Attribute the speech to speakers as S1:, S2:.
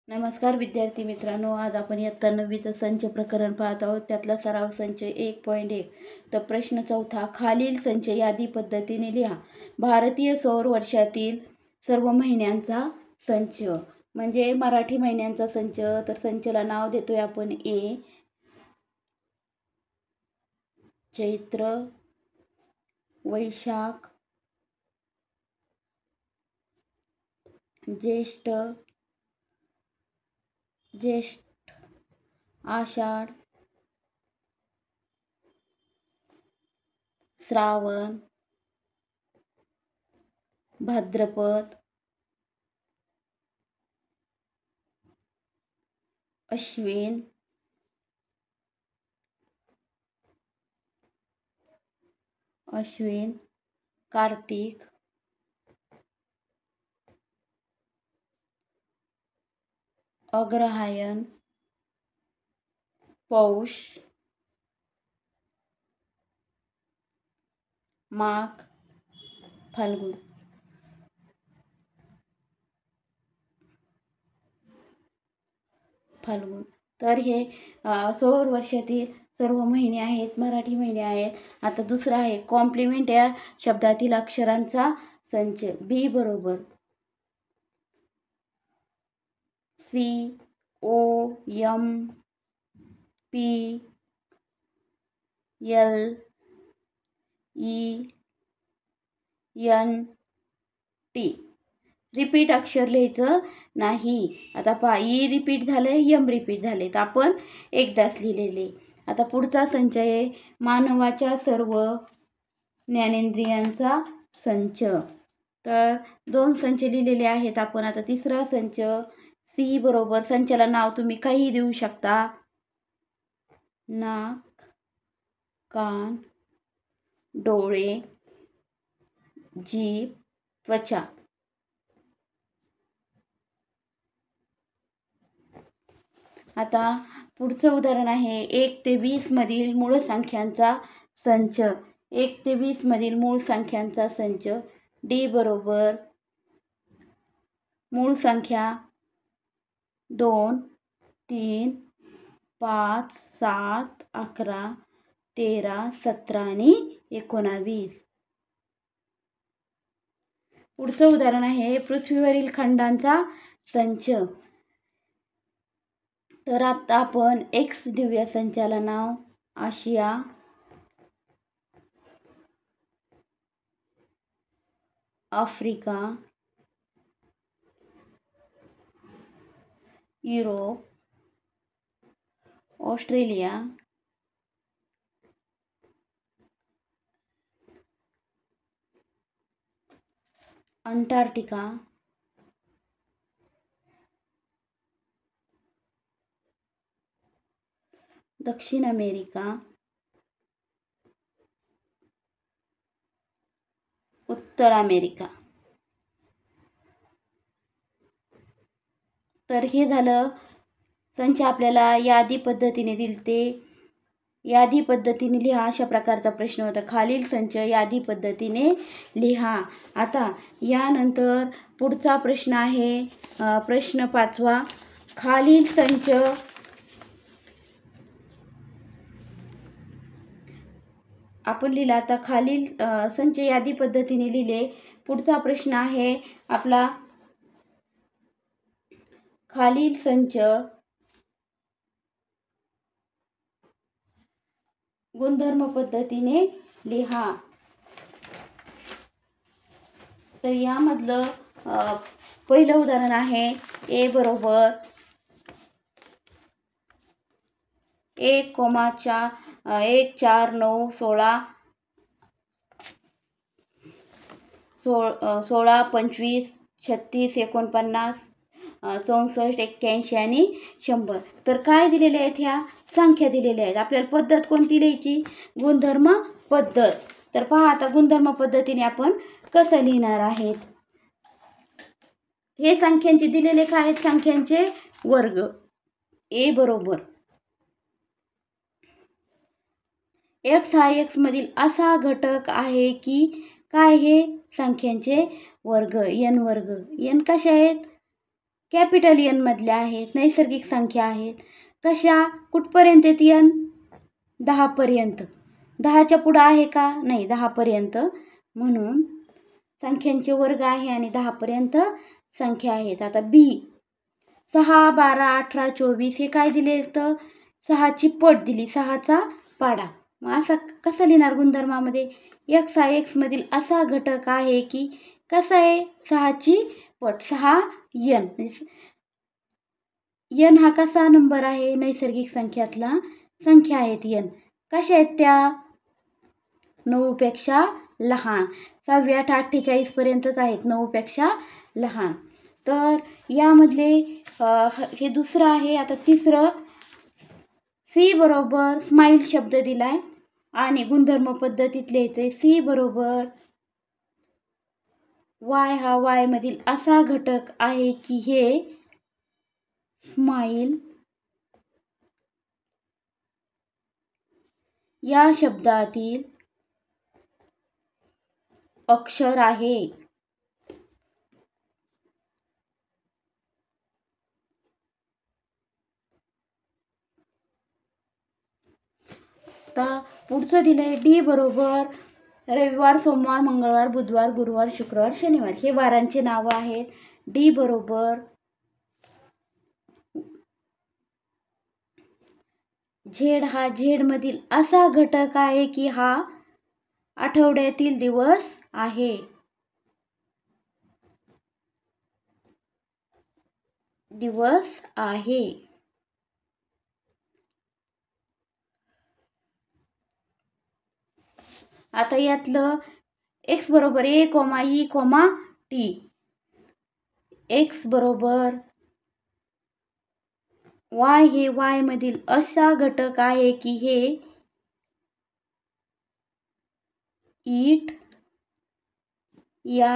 S1: नमस्कार विद्यार्थी मित्रांनो, आज आपण इयत्ता 9वीचं संच प्रकरण पाहत आहोत. त्यातला सराव संच 1.1. तर प्रश्न चौथा, खालील संच यादी पद्धतीने लिहा. भारतीय सौर वर्षातील सर्व महिन्यांचा संच, म्हणजे मराठी महिन्यांचा संच. तर संचला नाव देतोय आपण ए. चैत्र, वैशाख, ज्येष्ठ, आषाढ, श्रावण, भाद्रपद, अश्विन, कार्तिक, अग्रहायण, पौष, माघ, फाल्गुन. तर हे सौर वर्षातील सर्व महिने आहेत, मराठी महिने आहेत. आता दुसरा आहे कॉम्प्लिमेंट या शब्दातील अक्षरांचा संच. बी बरोबर COMPLENT. रिपीट अक्षर लिहायचं नाही. आता पहा, ई रिपीट झाले, यम रिपीट झाले, तर आपण एकदाच लिहिलेले. आता पुढचा संच आहे मानवाच्या सर्व ज्ञानेंद्रियांचा संच. तर 2 संच लिहिलेले आहेत आपण. आता तिसरा संच सी बरोबर, संचाला नाव तुम्ही काही देऊ शकता. नाक, कान, डोळे, जीभ, त्वचा. आता पुढचं उदाहरण आहे 1 ते 20 मधील मूळ संख्यांचा संच. 1 ते 20 मधील मूळ संख्यांचा संच. डी बरोबर मूळ संख्या 2, 3, 5, 7, 11, 13, 17 आणि 19. पुढचं उदाहरण आहे पृथ्वीवरील खंडांचा संच. तर आता आपण एक्स देऊया संचाला नाव. आशिया, आफ्रिका, युरोप, ऑस्ट्रेलिया, अंटार्क्टिका, दक्षिण अमेरिका, उत्तर अमेरिका. तर हे झालं संच. आपल्याला यादी पद्धतीने दिलते. यादी पद्धतीने लिहा अशा प्रकारचा प्रश्न होता. खालील संच यादी पद्धतीने लिहा. आता यानंतर पुढचा प्रश्न आहे प्रश्न 5वा. खालील संच आपण लिहिला. आता खालील संच यादी पद्धतीने लिहिले. पुढचा प्रश्न आहे आपला, खालील संच गुणधर्म पद्धतीने लिहा. तर यामधलं पहिलं उदाहरण आहे ए बरोबर 1, 1, 4, 9, 16, 25, 36, 49, 64, 81 आणि 100. तर काय दिलेले आहेत? ह्या संख्या दिलेल्या आहेत. आपल्याला पद्धत कोणती लिहायची? गुणधर्म पद्धत. तर पहा, आता गुणधर्म पद्धतीने आपण कसं लिहिणार आहेत. हे संख्यांचे दिलेले काय आहेत? संख्यांचे वर्ग. ए बरोबर एक्स हा एक्स मधील असा घटक आहे की काय? हे संख्यांचे वर्ग, एन वर्ग. एन कशा आहेत? कॅपिटल एन मधल्या आहेत, नैसर्गिक संख्या आहेत. कशा कुठपर्यंत आहेत एन? 10 पर्यंत. 10च्या पुढं आहे का? नाही, 10 पर्यंत. म्हणून संख्यांचे वर्ग आहे आणि 10 पर्यंत संख्या आहेत. आता बी 6, 12, 18, 24 हे काय दिले? तर 6ची पट दिली, 6चा पाडा. मग असा कसं लिहिणार गुणधर्मामध्ये? एक्स हा एक्स मधील असा घटक आहे की कसा आहे? 6ची पट. 6 एन म्हणजे एन हा कसा नंबर आहे? नैसर्गिक संख्यातला संख्या आहेत एन. कशा आहेत त्या? 9 पेक्षा लहान. 6, 8, 48 पर्यंतच आहेत, 9 पेक्षा लहान. तर यामधले हे दुसरं आहे. आता तिसरं, सी बरोबर स्माईल शब्द दिलाय आणि गुणधर्म पद्धतीत लिहायचे. सी बरोबर वाय हा वाय मधील असा घटक आहे की हे स्माईल या शब्दातील अक्षर आहे. आता पुढचं दिलंय डी बरोबर रविवार, सोमवार, मंगळवार, बुधवार, गुरुवार, शुक्रवार, शनिवार हे वारांचे नावं आहेत. डी बरोबर झेड हा झेड मधील असा घटक आहे की हा आठवड्यातील दिवस आहे. दिवस आहे. आता यातलं एक्स बरोबर ए, ई, टी. एक्स बरोबर वाय हे वाय मधील असा घटक आहे की हे ईट या